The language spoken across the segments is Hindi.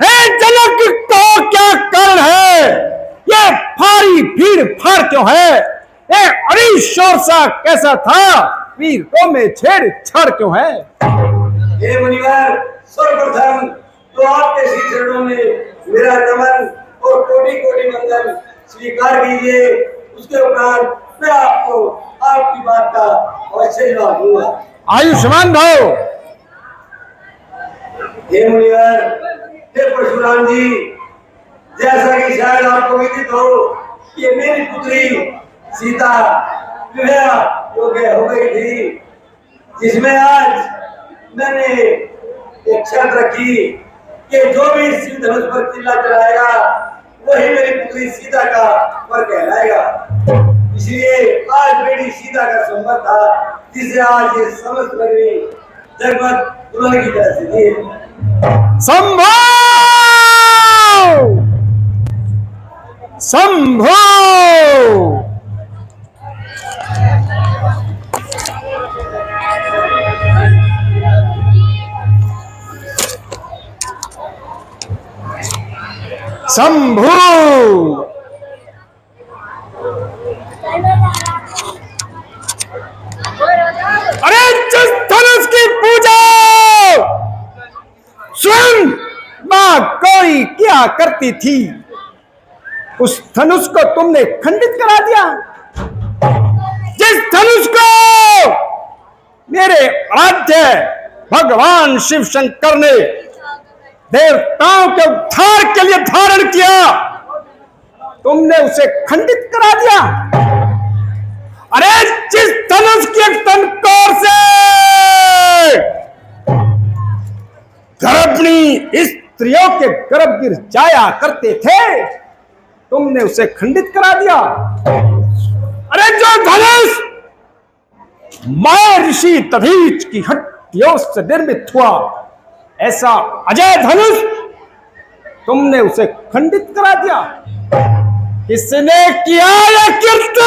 हे जनक, तो क्या कारण है? ये भारी भीड़ भाड़ क्यों है? ये अड़ी शोर सा कैसा था? वीरों में छेड़छाड़ क्यों है? हे मुनिवर, सर्वप्रथम तो आपके श्री चरणों में मेरा नमन और कोटि कोटि वंदन स्वीकार कीजिए। उसके उपरांत मैं आपको आपकी बात का अवश्य जवाब दूंगा। आयुष्मान भव। हे मुनिवर, हे परशुराम जी, जैसा कि शायद आपको विदित हो कि मेरी पुत्री सीता विवाह योग्य हो गई थी, जिसमें आज मैंने एक शर्त रखी कि जो भी शिव धनुष पर चिल्ला चलाएगा वही मेरी पुत्री सीता का वर कहलाएगा। इसलिए आज मेरी सीता का संबंध था, जिसे आज ये समस्त नगरी जगमग दुल्हन की तरह से थी। संभो संभो। शंभु। अरे जिस धनुष की पूजा स्वयं मां गौरी क्या करती थी, उस धनुष को तुमने खंडित करा दिया। जिस धनुष को मेरे आराध्य भगवान शिव शंकर ने देवताओं के उद्धार के लिए धारण किया, तुमने उसे खंडित करा दिया। अरे जिस धनुष की एक तनकोर से गर्भिणी स्त्रियों के गर्भ गिर जाया करते थे, तुमने उसे खंडित करा दिया। अरे जो धनुष मां ऋषि दधीच की हड्डियों से निर्मित हुआ, ऐसा अजय धनुष तुमने उसे खंडित करा दिया। किसने किया यह कृत्य?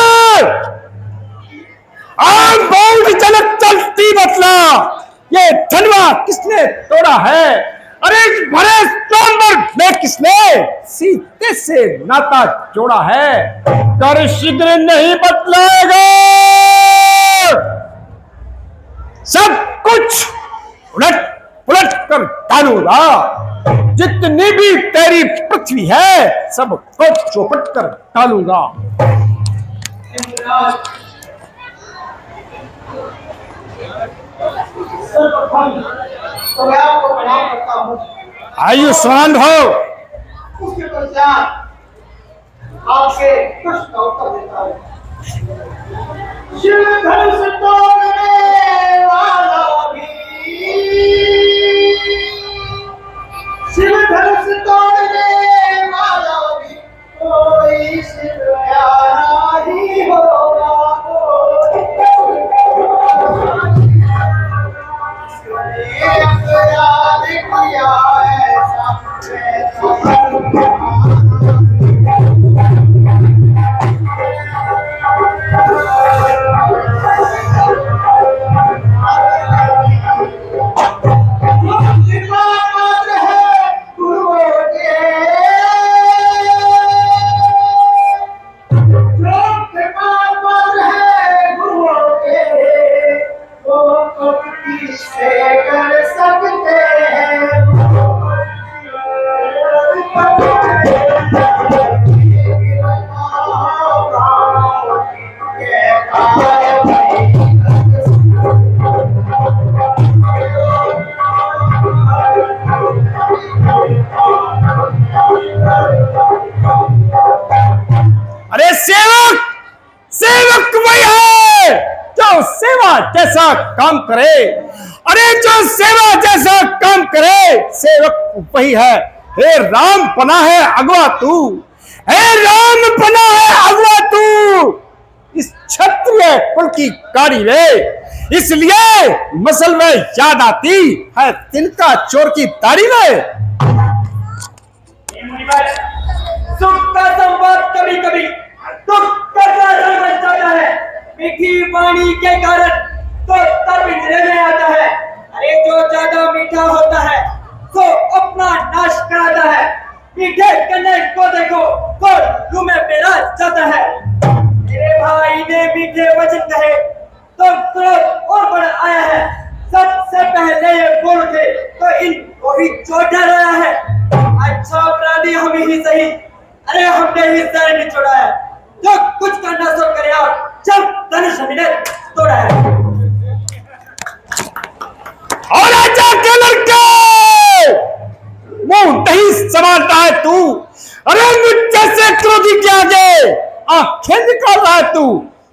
आम बहुत जनक चलती बतला, ये धनवा किसने तोड़ा है? अरे भरे स्वयंवर में किसने सीते से नाता जोड़ा है? कर शीघ्र नहीं बतलाएगा, सब कुछ उलट पुलट कर डालूंगा। जितनी भी तेरी पृथ्वी है सब को चौपट कर डालूंगा। तो मैं आपको प्रणाम करता हूँ। आयुष्मान भव। उसके पश्चात आपसे प्रश्न का उत्तर देता हूँ। शिव धनुष तोड़ने वाला भी, शिव धनुष तोड़ने वाला भी कोई शिव प्यारा ही होगा। अरे सेवक, सेवक वही है जो सेवा जैसा काम करे। अरे जो सेवा जैसा काम करे सेवक वही है। हे राम बना है अगवा तू, हे राम बना है अगवा तू, इस क्षत्रिय कुल की गाड़ी ले, इसलिए मसल में याद आती है तिनका चोर की दाढ़ी में। सुख का संवाद कभी कभी दुख का कारण बन जाता है। मीठी वाणी के कारण तो तब इंद्रिय में आता है। अरे जो ज्यादा मीठा होता है तो अपना नाश कराता भी चोट डराया है। अच्छा अपराधी हम ही सही, अरे हमने ही सर निचोड़ा है। जो कुछ करना सो करे आप, जब धनुष हमने तोड़ा है। और आजा के लड़के, मुंह नहीं संभालता है तू। अरे मुझ जैसे क्रोधी के आगे आंखें निकाल रहा है तू।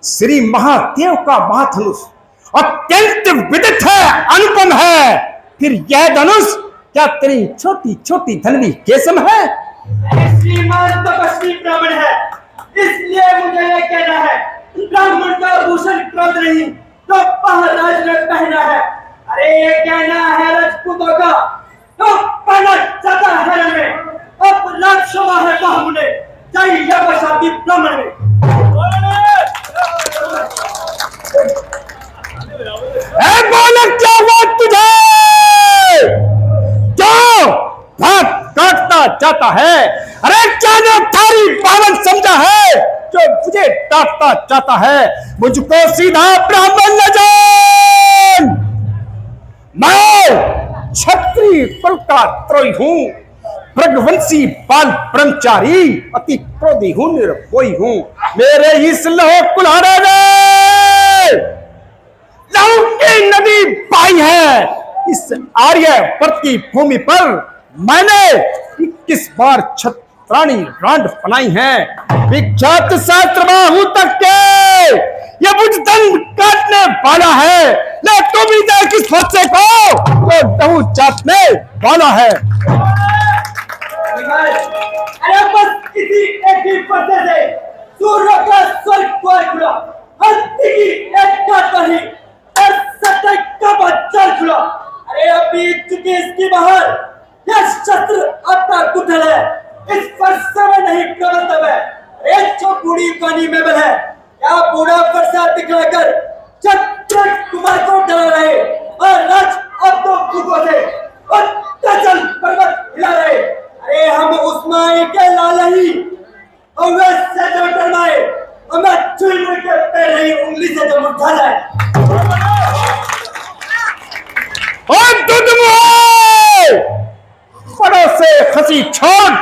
श्री महादेव का महाधनुष अत्यंत विदित है, अनुपम है। फिर यह धनुष क्या तेरी छोटी छोटी धनवी केसम है? श्रीमान तपस्वी ब्राह्मण है, इसलिए मुझे यह कहना है, ब्राह्मण का भूषण क्रोध नहीं तो पहराज ने पहना है। अरे ये कहना है राजपूतों का तो पहना जाता है रण में। अब राजसभा है बाहुने, चाहिए बसाती ब्राह्मण में। बालक क्या हुआ तुझे? क्यों भाग काटता जाता है? अरे क्या ने थारी पावन समझा है जो मुझे डांटता जाता है? मुझको सीधा ब्राह्मण न जान। मैं क्षत्रिय कुल का त्रोही हूँ, भृगवंशी बाल ब्रह्मचारी, अति क्रोधी हूँ, निर्भोई हूँ। मेरे इस लहो कुल्हाड़े ने लहू की नदी पाई है। इस आर्य वर्त की भूमि पर मैंने 21 बार छत्राणी रांड बनाई है। विख्यात शास्त्र बाहु तक के ये मुझ दंड काटने वाला है। ले तुम ही देख किस फरसे को तो लहू चाटने वाला है। अरे बस किसी एक ही फरसे से सूर्य का स्वर्ग को खुला, हस्ती की एक काटही सतक का बच्चा खुला। अरे अभी चुकी इसकी बाहर, यह शस्त्र अपना कुठल है, इस फरसे में नहीं प्रवर्तव है। एक जो बूढ़ी पानी में बल है, या बूढ़ा फरसा दिखलाकर छत्र कुमार को डरा रहे और राज अब तो फूकों से और तजल पर्वत हिला रहे। अरे हम उस्मानी के लाल ही और वैसे जो डरमाए, हमें चुन के पैर नहीं उंगली से जो उठा जाए। और बड़ों से खसी छोड़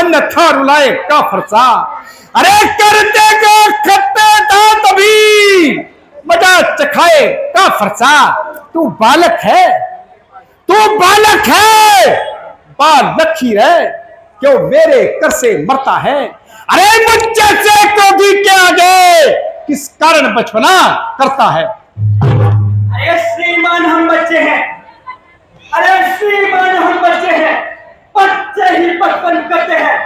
अन्यथा रुलाए का फरसा। अरे कर देगा खत्ते था तभी मजा चखाए का फरसा। तू बालक है, तू बालक है, बालक ही रहे क्यों मेरे कर से मरता है। अरे मुझे से क्रोधी के आगे किस कारण बचपना करता है? अरे श्रीमान हम बच्चे हैं, अरे श्रीमान हम बच्चे हैं, बच्चे ही बचपन करते हैं,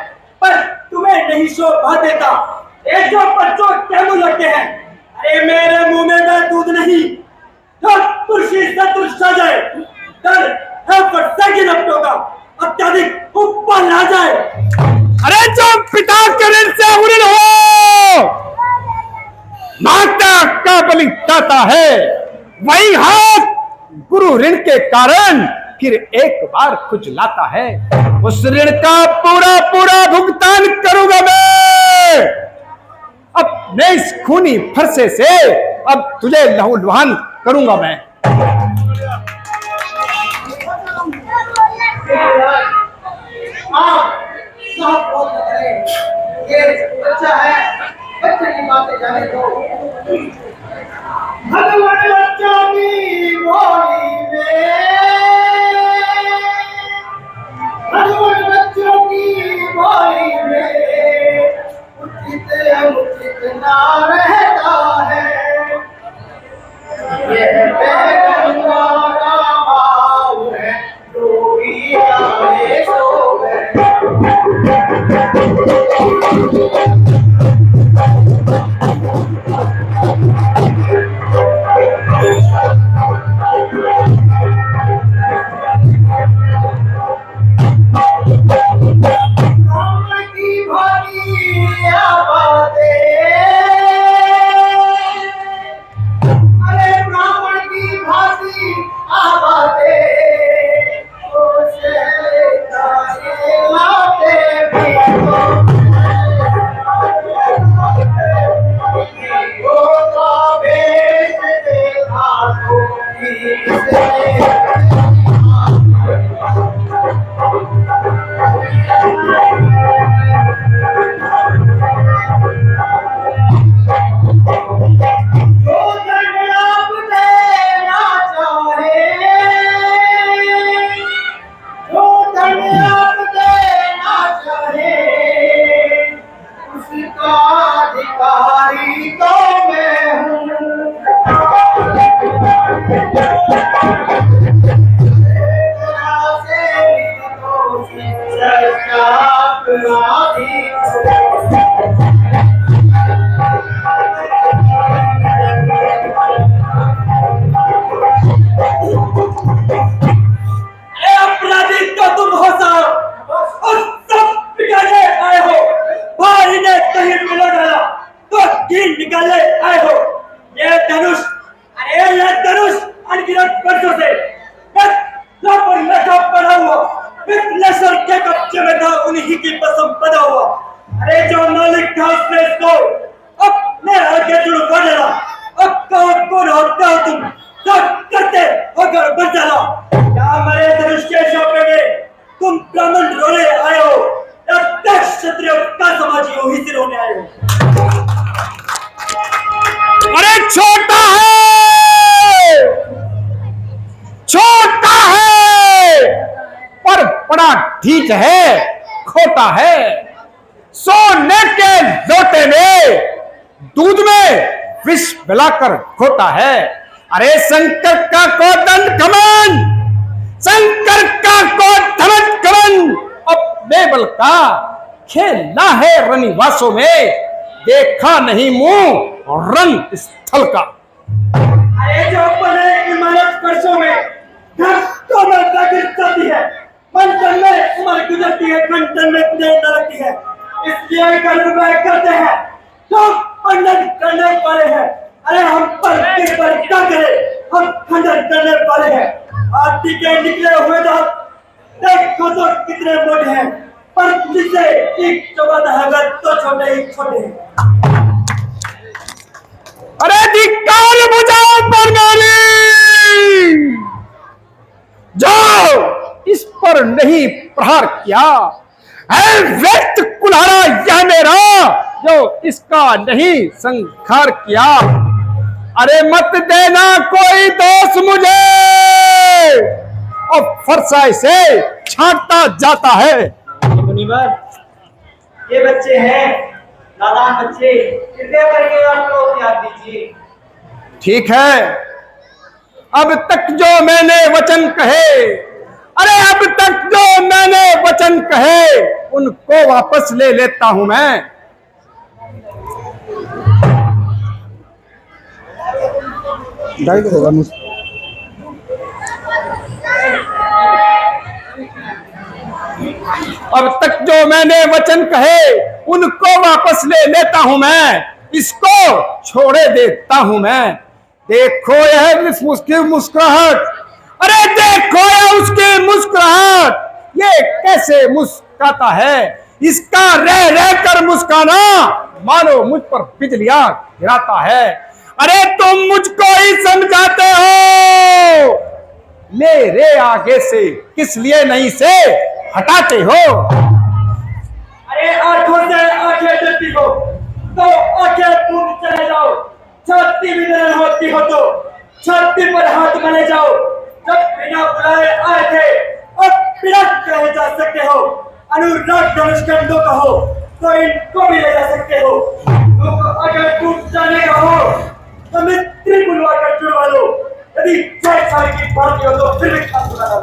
पर तुम्हें नहीं शोभा देता ये जो बच्चों के मुंह लगते हैं। अरे मेरे मुंह में मैं दूध नहीं जो तुलसी से तुलसा जाए, डर है फरसे की लपटों का अत्यधिक ऊपर ना जाए। अरे जो पिता के ऋण से उड़िन हो, माता का बलि दाता है, वही हाथ गुरु ऋण के कारण फिर एक बार खुजलाता है। उस ऋण का पूरा पूरा भुगतान करूंगा मैं। अब मैं इस खूनी फरसे से अब तुझे लहूलुहान करूंगा मैं। ये बच्चा है, बच्चे की बातें जाने दो। भगवान बच्चों की बोली में, भगवान बच्चों की बोली में उचित अनुचित ना रहता है। यह पैगंबर का भाव है, जो भी आए सो है। भविष्य में था उन्हीं की कसम बना हुआ। अरे जो मालिक था उसने इसको अपने आगे जुड़वा डाला। अब कौन होते हो तुम, सब करते होकर बच डाला। क्या मरे धनुष के शोभे में तुम ब्राह्मण रोने आए हो या दक्ष क्षत्रिय का समाजी हो ही से रोने आए हो? अरे छोटा है पर बड़ा ठीक है, खोटा है। सोने के लोटे में दूध में विष मिलाकर खोटा है। अरे शंकर का को दंड कमन, शंकर का को धमन कमन, अब बेबल का खेलना है रनिवासों में, देखा नहीं मुंह रन स्थल का। अरे जो बने इमारत फर्शों में घंटों में गिरती है, मंथन में उम्र गुजरती है, घंटन में प्लेट लगती है। इसलिए कर्म करते हैं जो पंडन करने वाले हैं। अरे हम पर क्या करें, हम खंडन करने वाले हैं। हाथी के निकले हुए दांत देखो तो कितने मोटे हैं, पर जिसे एक चबाता है तो छोटे ही छोटे हैं। अरे धिक्कार बुझाओ परमाली, जो इस पर नहीं प्रहार किया है व्यक्त कुल्हाड़ा यह मेरा, जो इसका नहीं संहार किया। अरे मत देना कोई दोष मुझे, और फरसाई से छांटता जाता है। मुनिवर, ये बच्चे हैं नादान बच्चे, कृपया करके आप लोग याद दीजिए। ठीक है, अब तक जो मैंने वचन कहे, अरे अब तक जो मैंने वचन कहे उनको वापस ले लेता हूं मैं। अब तक जो मैंने वचन कहे उनको वापस ले लेता हूं मैं, इसको छोड़े देता हूं मैं। देखो यह उसकी मुस्कुराहट, अरे देखो यह उसकी मुस्कुराहट, ये कैसे मुस्कुराता है। इसका रह रह कर मुस्काना मानो मुझ पर बिजलियां गिराता है। अरे तुम मुझको ही समझाते हो, मेरे आगे से किस लिए नहीं से हटाते हो। अरे आंखों से आंखें डरती हो तो आंखें मूंद चले जाओ, छाती भी नहीं होती हो तो छाती पर हाथ मले जाओ। जब बिना बुलाए आए थे अब बिना कहे जा सकते हो। अनुराग धनुष कंडों का हो तो इनको भी ले जा सकते हो। तो अगर टूट जाने का हो तो मित्र बुलवा कर जुड़वा लो। यदि 6 साल की बात हो तो फिर भी खास बुला लो।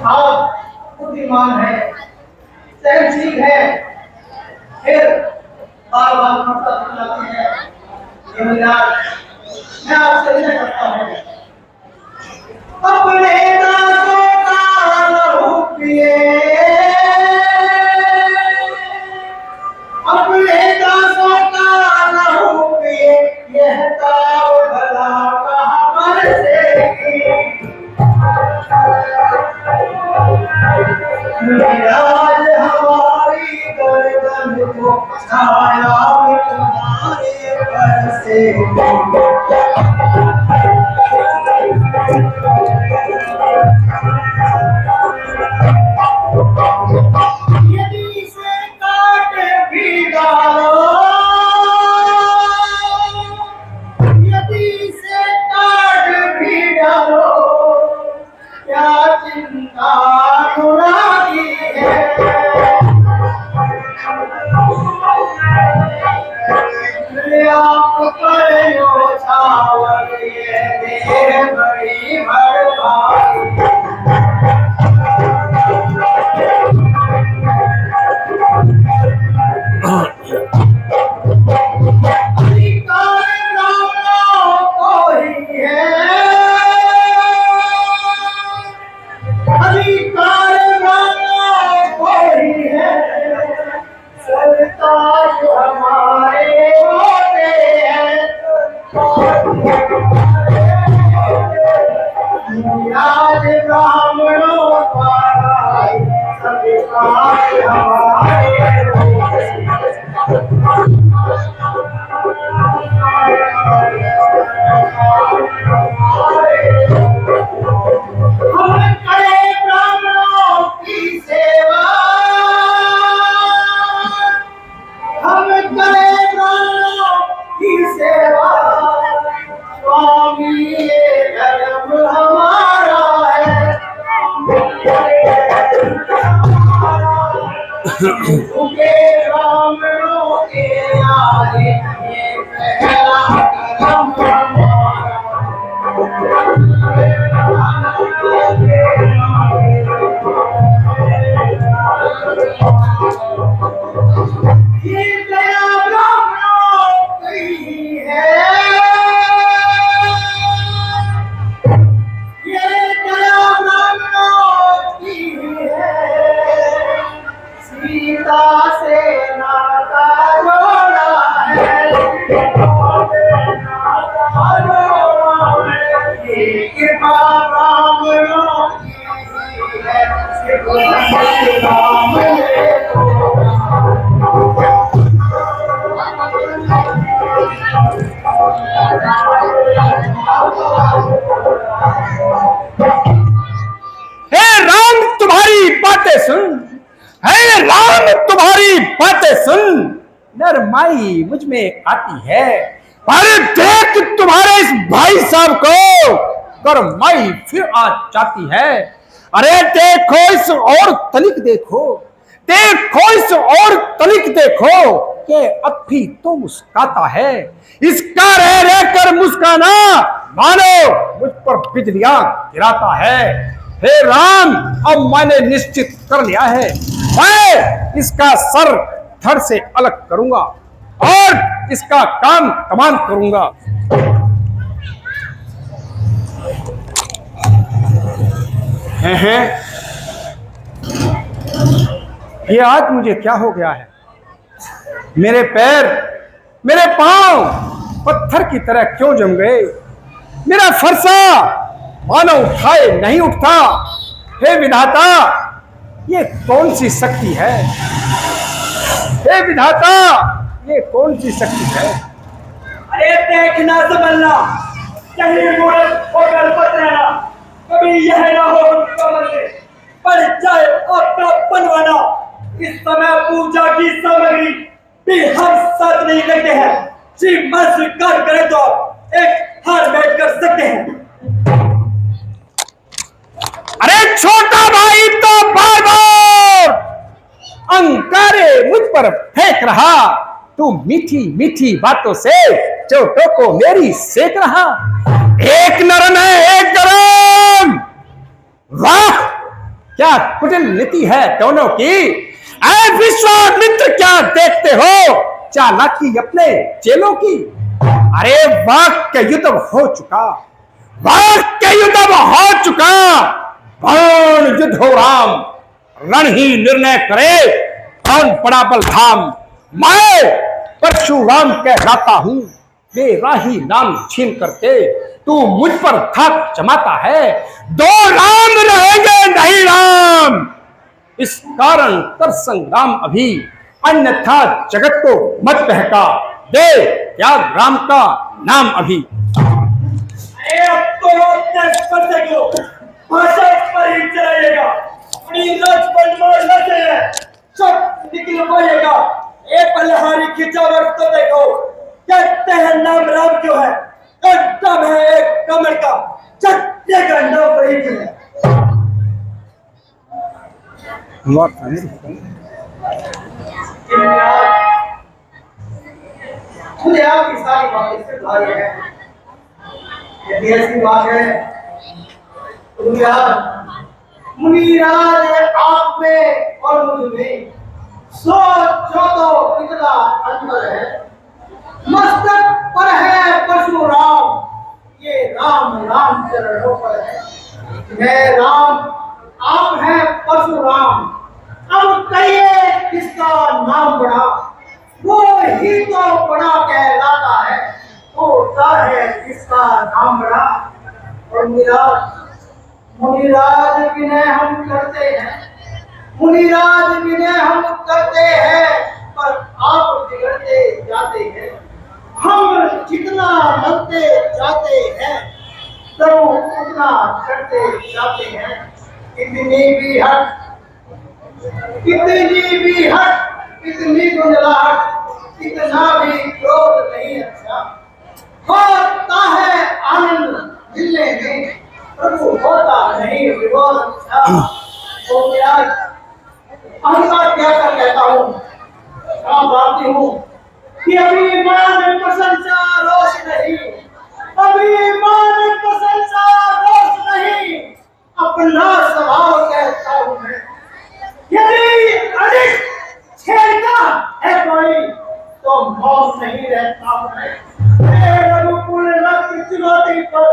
आप बुद्धिमान है, सहनशील है, फिर बार बार मसला सुनाते हैं। मैं आपसे विनय करता हूँ, अपने दासों का लहू पिए, अपने दासों का लहू पिए, यह ताव भला कहाँ पर से आज हमारी गर्दन को छाया तुम्हारे पर से। यदि इसे काट भी डालो, यदि इसे काट भी डालो, क्या चिंता अनुरागी है। आप पर छावर झुके राम रोके आए, ये पहला करम हमारा। ये दया राम रोकी है, ये दया राम रोकी है, सीता से नाता जोड़ा है, नाता जोड़ा है, ये कृपा राम रोकी है, सिर्फ राम ने हे राम तुम्हारी बातें सुन, हे राम तुम्हारी बातें सुन, नरमाई मुझ में आती है। अरे देख तुम्हारे इस भाई साहब को गरमाई फिर आ जाती है। अरे देखो इस और तनिक देखो, देखो इस और तनिक देखो कि अब भी तो मुस्काता है। इसका रह रह कर मुस्काना मानो मुझ पर बिजलियां गिराता है। हे राम अब मैंने निश्चित कर लिया है, मैं इसका सर धड़ से अलग करूंगा और इसका काम तमाम करूंगा। हैं ये आज मुझे क्या हो गया है? मेरे पैर, मेरे पांव पत्थर की तरह क्यों जम गए? मेरा फरसा मानो उठाए नहीं उठता। हे विधाता, ये कौन सी शक्ति है? हे विधाता, ये कौन सी शक्ति है? अरे देखना समझना, कहीं मूर्ख होकर मत रहना, कभी यह ना हो कमर में पड़ जाए आपका बनवाना। इस समय पूजा की सामग्री भी हम साथ नहीं लेते हैं। जी मन स्वीकार करें तो एक हार बैठ कर सकते हैं। अरे छोटा भाई तो बार बार अंकारे मुझ पर फेंक रहा। तू मीठी मीठी बातों से चोटों को मेरी सेक रहा। एक नरम है एक गरम। वाह क्या कुटिल नीति है दोनों की। ऐ विश्वामित्र क्या देखते हो चालाकी अपने चेलों की। अरे वाक्य युद्ध हो चुका, वाक्य युद्ध हो चुका। बाण युद्ध हो राम, रण ही निर्णय करे कौन बड़ा बलधाम। मैं परशुराम कहलाता हूं, मेरा ही नाम छीन करके तू मुझ पर धाक जमाता है। दो राम रहेंगे नहीं राम, इस कारण कर संग्राम अभी, अन्यथा जगत को मत बहका। दे त्याग राम का नाम अभी। अब तो अपने स्पर्श को भाषा पर ही चलाइएगा, अपनी राजपद मारना चाहिए, सब निकल पाएगा। एक पलहारी खिंचावट तो देखो, कहते हैं नाम राम क्यों है, कदम है एक कमर का, चट्टे का नाम वही क्यों है। मुझे आपकी सारी बातें से भारी है। यदि ऐसी बात है तो मुनिराज आप में और मुझ में सोचो तो कितना अंतर है। मस्तक पर है परशुराम, ये राम राम चरणों पर है। मैं राम, आप हैं परशुराम। अब कहिए किसका नाम बड़ा, वो ही तो बड़ा कहलाता है। होता है किसका नाम बड़ा। और मुनिराज विनय हम करते हैं, मुनिराज विनय हम करते हैं, पर आप बिगड़ते जाते हैं। हम जितना बनते जाते हैं तो उतना करते जाते हैं। इतनी भी हट, इतनी भी हट, इतनी गुंजलाहट, इतना भी क्रोध नहीं अच्छा। होता है आनंद मिलने में, प्रभु होता नहीं विरोध अच्छा। तो क्या अहंकार क्या कर चाहती हूँ कि अभी मान प्रशंसा रोष नहीं, अभी मान प्रशंसा रोष नहीं, अपना स्वभाव कहता हूँ मैं। यदि अधिक छेड़ता है कोई तो मौत नहीं रहता हूँ मैं। रघुकुल रक्त चुनौती पर,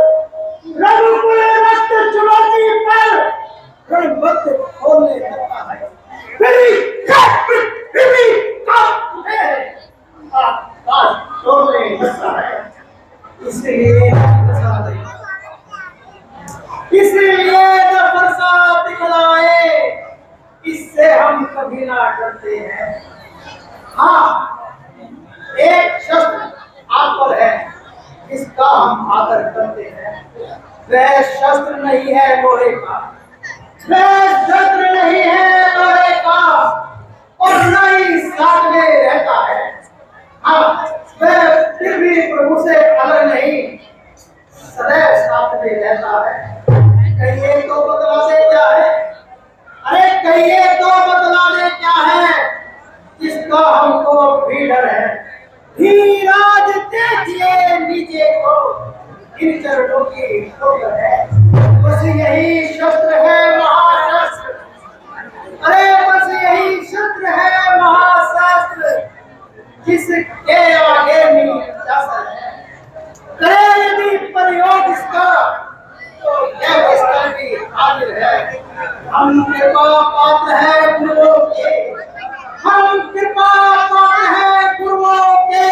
रघुकुल रक्त चुनौती पर रणभक्त खोलने लगता है। इसलिए न बरसात दिखलाए, इससे हम कभी ना डरते हैं। हाँ, एक शस्त्र आप पर है जिसका हम आदर करते हैं। वह शस्त्र नहीं है लोहे का, वह शस्त्र नहीं है लोहे का, और न ही साथ में रहता है। हाँ, वह फिर भी प्रभु से अलग नहीं, सदैव साथ में रहता है। कहिए तो बदला दे क्या है, अरे कहिए तो बदला दे क्या है, जिसका हमको भी डर है। धीराज देखिए नीचे को, इन चरणों की ठोकर है। बस यही शस्त्र है महाशस्त्र, अरे बस यही शस्त्र है महाशास्त्र, जिसके आगे नीचा है। करे यदि प्रयोग इसका तो यह इसका भी हाजिर है। हम कृपा पात्र है गुरुओं के, हम कृपा पात्र है गुरुओं के,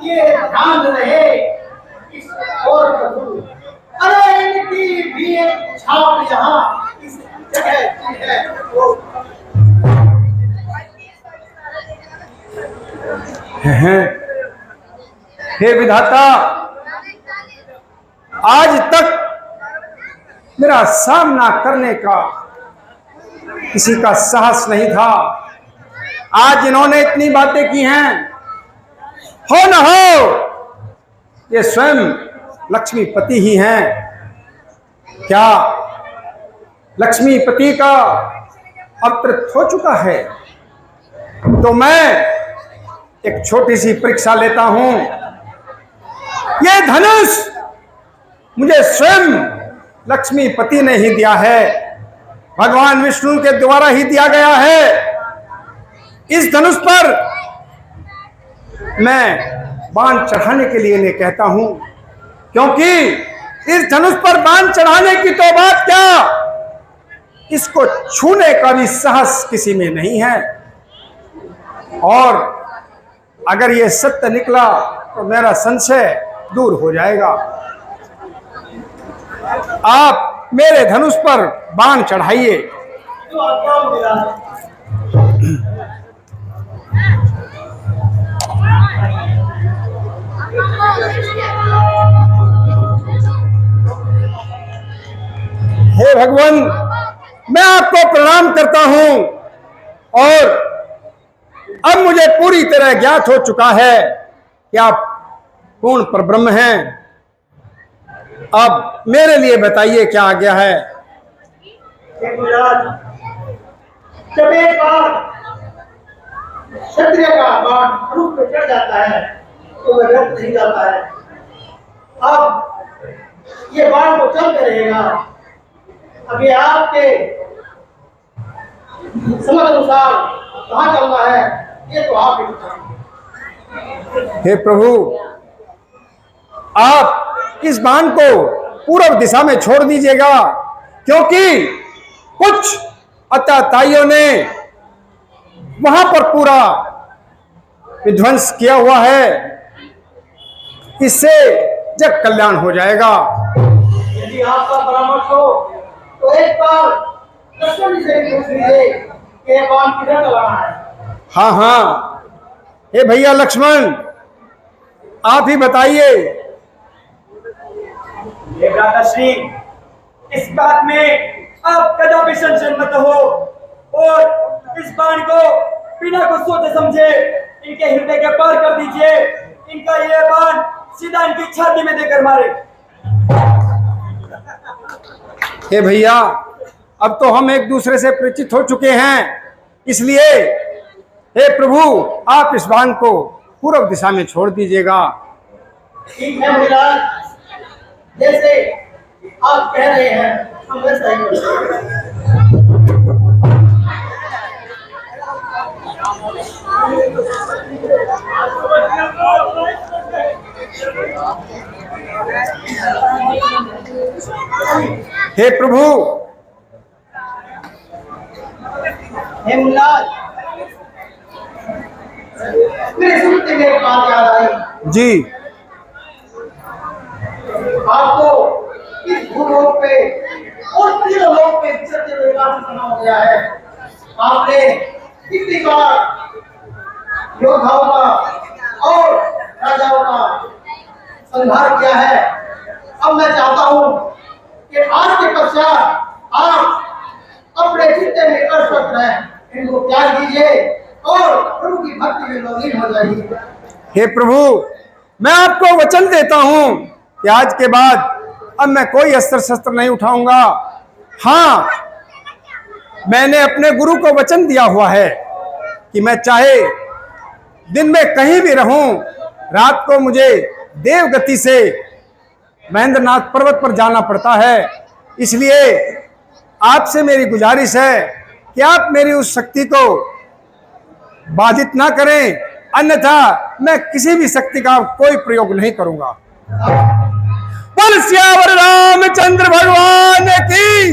ये ध्यान रहे इस और प्रभु। अरे इनकी भी एक छाप यहाँ इस जगह की है। हे विधाता, आज तक मेरा सामना करने का किसी का साहस नहीं था। आज इन्होंने इतनी बातें की हैं, हो न हो ये स्वयं लक्ष्मीपति ही हैं। क्या लक्ष्मीपति का अवतरित हो चुका है? तो मैं एक छोटी सी परीक्षा लेता हूं। ये धनुष मुझे स्वयं लक्ष्मीपति ने ही दिया है, भगवान विष्णु के द्वारा ही दिया गया है। इस धनुष पर मैं बाण चढ़ाने के लिए नहीं कहता हूं, क्योंकि इस धनुष पर बाण चढ़ाने की तो बात क्या, इसको छूने का भी साहस किसी में नहीं है। और अगर ये सत्य निकला तो मेरा संशय दूर हो जाएगा। आप मेरे धनुष पर बाण चढ़ाइए। हे भगवान, मैं आपको प्रणाम करता हूं, और अब मुझे पूरी तरह ज्ञात हो चुका है कि आप पूर्ण परब्रह्म हैं। अब मेरे लिए बताइए क्या आज्ञा है। जब एक बार क्षत्रिय का बाण रूप में चढ़ जाता है तो वह व्यर्थ नहीं जाता है। अब ये बाण तो चलते रहेगा। अब ये आपके समझ अनुसार कहाँ चलना है, ये तो आप ही बताएंगे। हे प्रभु, आप इस बाण को पूर्व दिशा में छोड़ दीजिएगा, क्योंकि कुछ अत्याचारियों ने वहां पर पूरा विध्वंस किया हुआ है। इससे जग कल्याण हो जाएगा। यदि आपका परामर्श हो तो एक बार लक्ष्मण जी से पूछ लीजिए कि बाण किधर चलाना है। हाँ हाँ, हे भैया लक्ष्मण, आप ही बताइए। हे भ्राताश्री, इस बात में आप कदापि संशय मत हो, और इस बाण को बिना कुछ सोचे समझे इनके हृदय के पार कर दीजिए। इनका यह बाण सीधा इनकी छाती में देकर मारे। हे भैया, अब तो हम एक दूसरे से परिचित हो चुके हैं, इसलिए हे प्रभु, आप इस बाण को पूर्व दिशा में छोड़ दीजिएगा। ठीक है मुनिराज, जैसे आप कह रहे हैं हम वैसा ही करेंगे। हे प्रभु, हे मुनिराज, मेरे सुनते में एक बात याद आई। जी, आपको इस भूलोक पे और त्रिलोक पे विचरते हुए काफी समय हो गया है। आपने कितनी बार योद्धाओं का और राजाओं का संहार किया है। अब मैं चाहता हूं कि आज के पश्चात आप अपने चित्ते में अस्वस्थ रहें, इनको त्याग दीजिए और प्रभु की भक्ति में लीन हो जाइए। हे प्रभु, मैं आपको वचन देता हूं कि आज के बाद अब मैं कोई अस्त्र शस्त्र नहीं उठाऊंगा। हाँ, मैंने अपने गुरु को वचन दिया हुआ है कि मैं चाहे दिन में कहीं भी रहूं, रात को मुझे देवगति से महेंद्रनाथ पर्वत पर जाना पड़ता है। इसलिए आपसे मेरी गुजारिश है कि आप मेरी उस शक्ति को बाधित ना करें, अन्यथा मैं किसी भी शक्ति का कोई प्रयोग नहीं करूंगा। बोल सियावर रामचंद्र भगवान की।